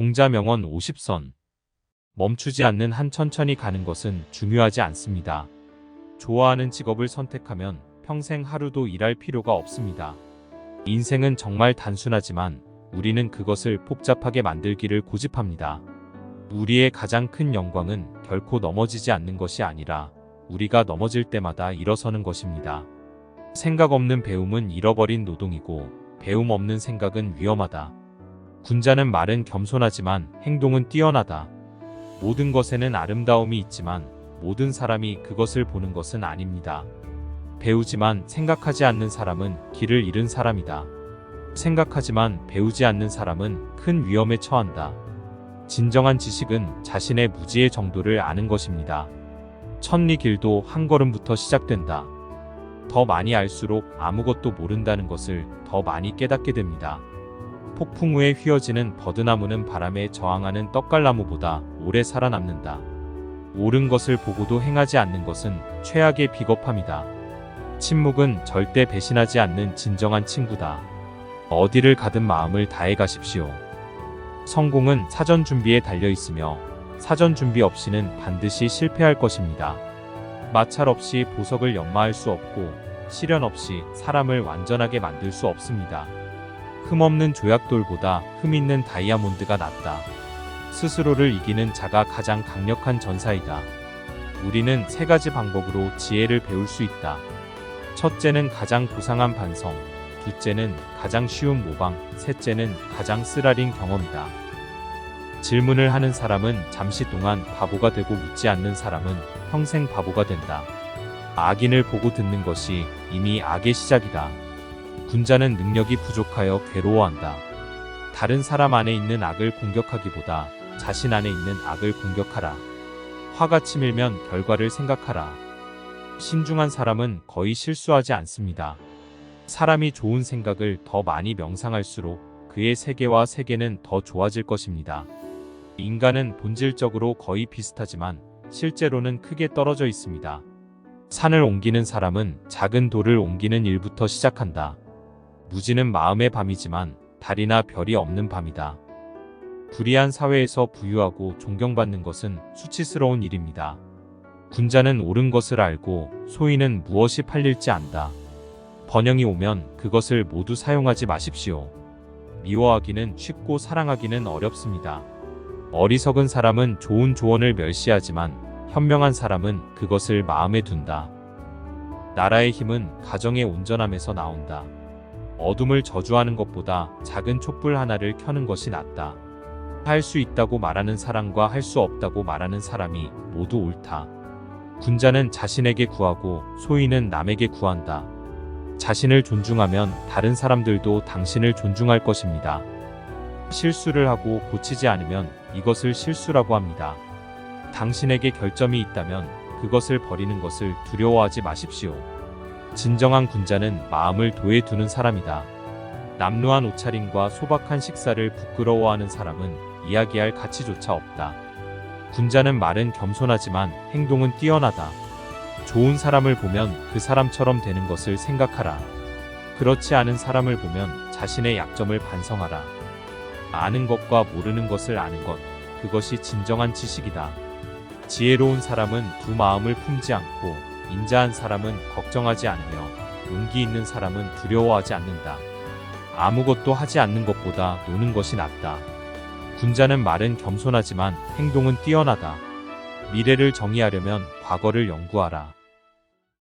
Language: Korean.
공자명언 50선. 멈추지 않는 한 천천히 가는 것은 중요하지 않습니다. 좋아하는 직업을 선택하면 평생 하루도 일할 필요가 없습니다. 인생은 정말 단순하지만 우리는 그것을 복잡하게 만들기를 고집합니다. 우리의 가장 큰 영광은 결코 넘어지지 않는 것이 아니라 우리가 넘어질 때마다 일어서는 것입니다. 생각 없는 배움은 잃어버린 노동이고 배움 없는 생각은 위험하다. 군자는 말은 겸손하지만 행동은 뛰어나다. 모든 것에는 아름다움이 있지만 모든 사람이 그것을 보는 것은 아닙니다. 배우지만 생각하지 않는 사람은 길을 잃은 사람이다. 생각하지만 배우지 않는 사람은 큰 위험에 처한다. 진정한 지식은 자신의 무지의 정도를 아는 것입니다. 천리 길도 한 걸음부터 시작된다. 더 많이 알수록 아무것도 모른다는 것을 더 많이 깨닫게 됩니다. 폭풍 후에 휘어지는 버드나무는 바람에 저항하는 떡갈나무보다 오래 살아남는다. 옳은 것을 보고도 행하지 않는 것은 최악의 비겁함이다. 침묵은 절대 배신하지 않는 진정한 친구다. 어디를 가든 마음을 다해 가십시오. 성공은 사전 준비에 달려 있으며 사전 준비 없이는 반드시 실패할 것입니다. 마찰 없이 보석을 연마할 수 없고 시련 없이 사람을 완전하게 만들 수 없습니다. 흠없는 조약돌보다 흠 있는 다이아몬드가 낫다. 스스로를 이기는 자가 가장 강력한 전사이다. 우리는 세 가지 방법으로 지혜를 배울 수 있다. 첫째는 가장 고상한 반성, 둘째는 가장 쉬운 모방, 셋째는 가장 쓰라린 경험이다. 질문을 하는 사람은 잠시 동안 바보가 되고 묻지 않는 사람은 평생 바보가 된다. 악인을 보고 듣는 것이 이미 악의 시작이다. 군자는 능력이 부족하여 괴로워한다. 다른 사람 안에 있는 악을 공격하기보다 자신 안에 있는 악을 공격하라. 화가 치밀면 결과를 생각하라. 신중한 사람은 거의 실수하지 않습니다. 사람이 좋은 생각을 더 많이 명상할수록 그의 세계와 세계는 더 좋아질 것입니다. 인간은 본질적으로 거의 비슷하지만 실제로는 크게 떨어져 있습니다. 산을 옮기는 사람은 작은 돌을 옮기는 일부터 시작한다. 무지는 마음의 밤이지만 달이나 별이 없는 밤이다. 불의한 사회에서 부유하고 존경받는 것은 수치스러운 일입니다. 군자는 옳은 것을 알고 소인은 무엇이 팔릴지 안다. 번영이 오면 그것을 모두 사용하지 마십시오. 미워하기는 쉽고 사랑하기는 어렵습니다. 어리석은 사람은 좋은 조언을 멸시하지만 현명한 사람은 그것을 마음에 둔다. 나라의 힘은 가정의 온전함에서 나온다. 어둠을 저주하는 것보다 작은 촛불 하나를 켜는 것이 낫다. 할 수 있다고 말하는 사람과 할 수 없다고 말하는 사람이 모두 옳다. 군자는 자신에게 구하고 소인은 남에게 구한다. 자신을 존중하면 다른 사람들도 당신을 존중할 것입니다. 실수를 하고 고치지 않으면 이것을 실수라고 합니다. 당신에게 결점이 있다면 그것을 버리는 것을 두려워하지 마십시오. 진정한 군자는 마음을 도에 두는 사람이다. 남루한 옷차림과 소박한 식사를 부끄러워하는 사람은 이야기할 가치조차 없다. 군자는 말은 겸손하지만 행동은 뛰어나다. 좋은 사람을 보면 그 사람처럼 되는 것을 생각하라. 그렇지 않은 사람을 보면 자신의 약점을 반성하라. 아는 것과 모르는 것을 아는 것, 그것이 진정한 지식이다. 지혜로운 사람은 두 마음을 품지 않고 인자한 사람은 걱정하지 않으며 용기 있는 사람은 두려워하지 않는다. 아무것도 하지 않는 것보다 노는 것이 낫다. 군자는 말은 겸손하지만 행동은 뛰어나다. 미래를 정의하려면 과거를 연구하라.